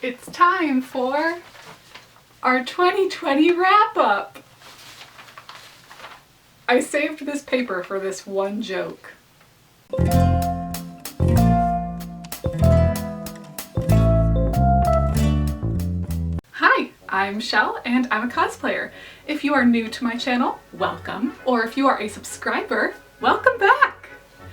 It's time for our 2020 wrap-up. I saved this paper for this one joke. Hi, I'm Shell and I'm a cosplayer. If you are new to my channel, welcome. Or if you are a subscriber, welcome back.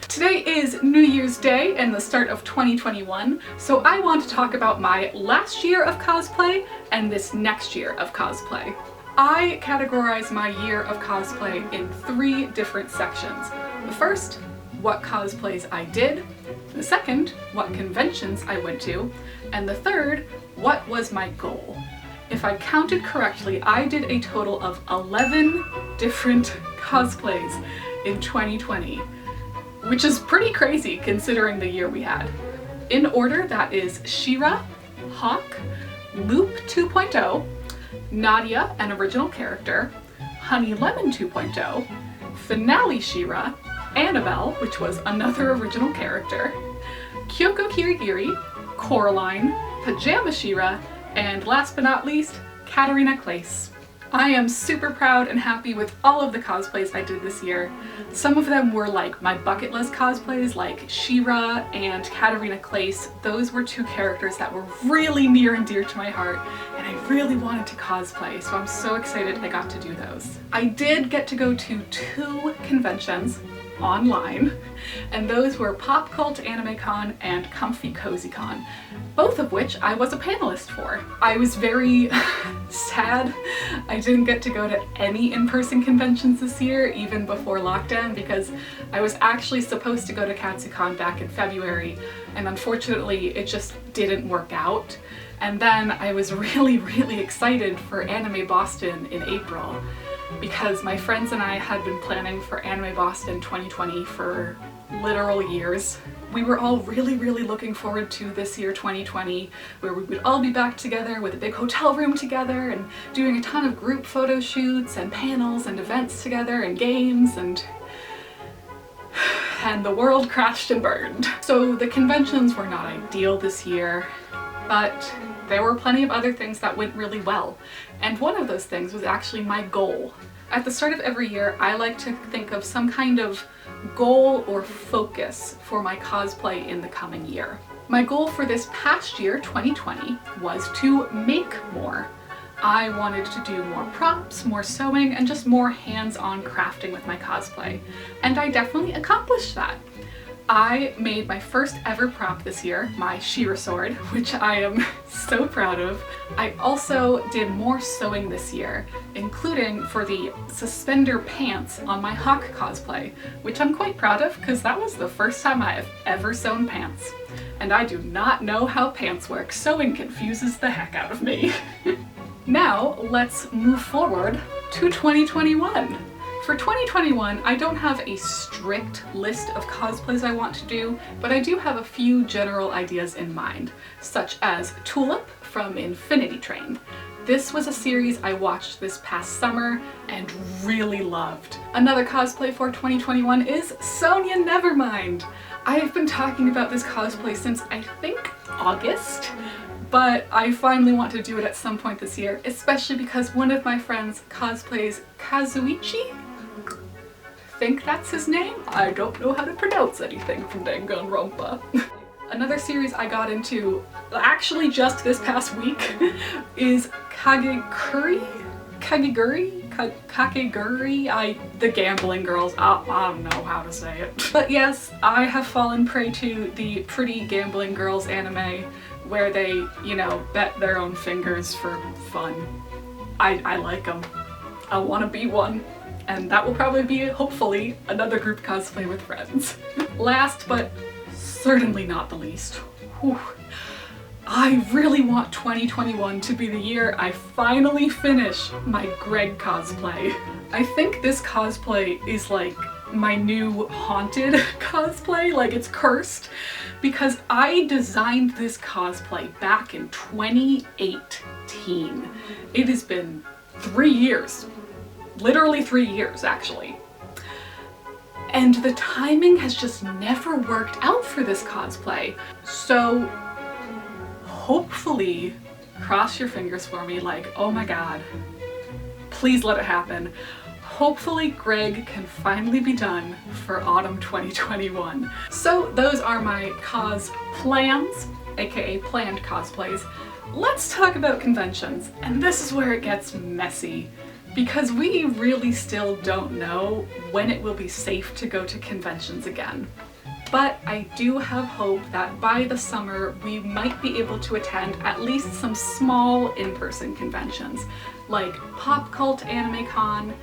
Today is New Year's Day and the start of 2021, so I want to talk about my last year of cosplay and this next year of cosplay. I categorize my year of cosplay in 3 different sections. The first, what cosplays I did. The second, what conventions I went to. And the third, what was my goal. If I counted correctly, I did a total of 11 different cosplays in 2020. Which is pretty crazy considering the year we had. In order, that is She-Ra, Hawk, Loop 2.0, Nadia, an original character, Honey Lemon 2.0, Finale She-Ra, Annabelle, which was another original character, Kyoko Kirigiri, Coraline, Pajama She-Ra, and last but not least, Katarina Claes. I am super proud and happy with all of the cosplays I did this year. Some of them were like my bucket list cosplays, like She-Ra and Katarina Claes. Those were 2 characters that were really near and dear to my heart, and I really wanted to cosplay, so I'm so excited I got to do those. I did get to go to 2 conventions online, and those were Pop Cult Anime Con and Comfy Cozy Con, both of which I was a panelist for. I was very sad I didn't get to go to any in-person conventions this year, even before lockdown, because I was actually supposed to go to KatsuCon back in February, and unfortunately it just didn't work out. And then I was really excited for Anime Boston in April, because my friends and I had been planning for Anime Boston 2020 for literal years. We were all really looking forward to this year 2020, where we would all be back together with a big hotel room together and doing a ton of group photo shoots and panels and events together and games, and the world crashed and burned. So the conventions were not ideal this year, but there were plenty of other things that went really well. And one of those things was actually my goal. At the start of every year, I like to think of some kind of goal or focus for my cosplay in the coming year. My goal for this past year, 2020, was to make more. I wanted to do more props, more sewing, and just more hands-on crafting with my cosplay. And I definitely accomplished that. I made my first ever prop this year, my She-Ra sword, which I am so proud of. I also did more sewing this year, including for the suspender pants on my Hawk cosplay, which I'm quite proud of because that was the first time I have ever sewn pants. And I do not know how pants work. Sewing confuses the heck out of me. Now, let's move forward to 2021. For 2021, I don't have a strict list of cosplays I want to do, but I do have a few general ideas in mind, such as Tulip from Infinity Train. This was a series I watched this past summer and really loved. Another cosplay for 2021 is Sonia Nevermind. I have been talking about this cosplay since I think August, but I finally want to do it at some point this year, especially because one of my friends cosplays Kazuichi? I think that's his name? I don't know how to pronounce anything from Danganronpa. Another series I got into, actually just this past week, is Kakegurui? The Gambling Girls. I don't know how to say it. But yes, I have fallen prey to the Pretty Gambling Girls anime, where they, you know, bet their own fingers for fun. I like them. I want to be one. And that will probably be, hopefully, another group cosplay with friends. Last but certainly not the least, I really want 2021 to be the year I finally finish my Greg cosplay. I think this cosplay is like my new haunted cosplay, like it's cursed, because I designed this cosplay back in 2018. It has been 3 years. Literally 3 years, actually. And the timing has just never worked out for this cosplay. So hopefully, cross your fingers for me, like, oh my god, please let it happen. Hopefully Greg can finally be done for autumn 2021. So those are my cos plans, aka planned cosplays. Let's talk about conventions, and this is where it gets messy, because we really still don't know when it will be safe to go to conventions again. But I do have hope that by the summer we might be able to attend at least some small in-person conventions, like Pop Cult Anime Con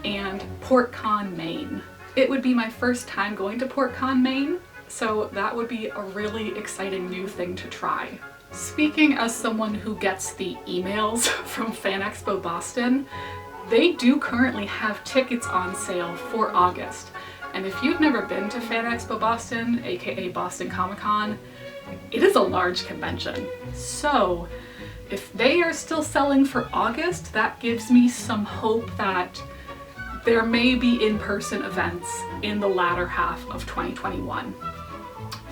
and PortCon Maine. It would be my first time going to PortCon Maine, so that would be a really exciting new thing to try. Speaking as someone who gets the emails from Fan Expo Boston, they do currently have tickets on sale for August. And if you've never been to Fan Expo Boston, aka Boston Comic Con, it is a large convention. So if they are still selling for August, that gives me some hope that there may be in-person events in the latter half of 2021.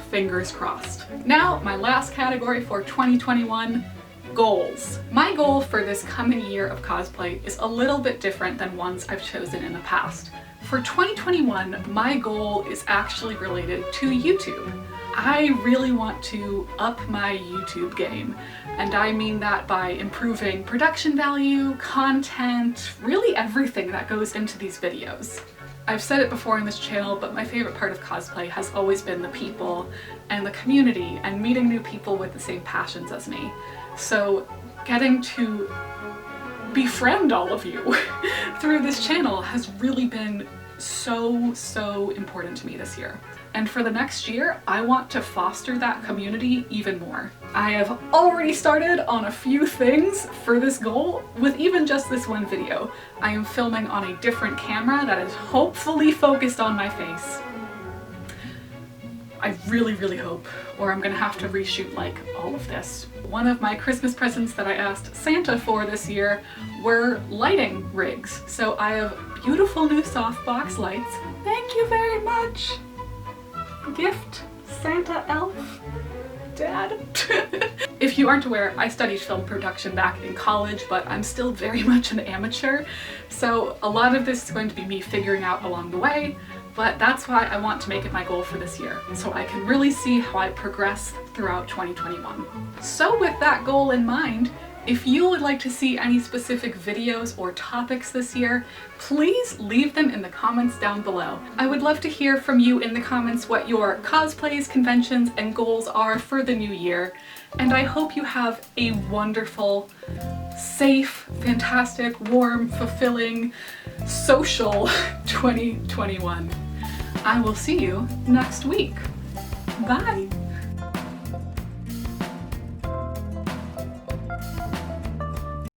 Fingers crossed. Now, my last category for 2021, goals. My goal for this coming year of cosplay is a little bit different than ones I've chosen in the past. For 2021, my goal is actually related to YouTube. I really want to up my YouTube game, and I mean that by improving production value, content, really everything that goes into these videos. I've said it before on this channel, but my favorite part of cosplay has always been the people and the community and meeting new people with the same passions as me. So getting to befriend all of you through this channel has really been so important to me this year. And for the next year, I want to foster that community even more. I have already started on a few things for this goal with even just this one video. I am filming on a different camera that is hopefully focused on my face. I really hope, or I'm gonna have to reshoot like all of this. One of my Christmas presents that I asked Santa for this year were lighting rigs. So I have beautiful new softbox lights. Thank you very much. Gift, Santa elf, Dad. If you aren't aware, I studied film production back in college, but I'm still very much an amateur. So a lot of this is going to be me figuring out along the way. But that's why I want to make it my goal for this year, so I can really see how I progress throughout 2021. So with that goal in mind, if you would like to see any specific videos or topics this year, please leave them in the comments down below. I would love to hear from you in the comments what your cosplays, conventions, and goals are for the new year, and I hope you have a wonderful, safe, fantastic, warm, fulfilling, social 2021. I will see you next week. Bye!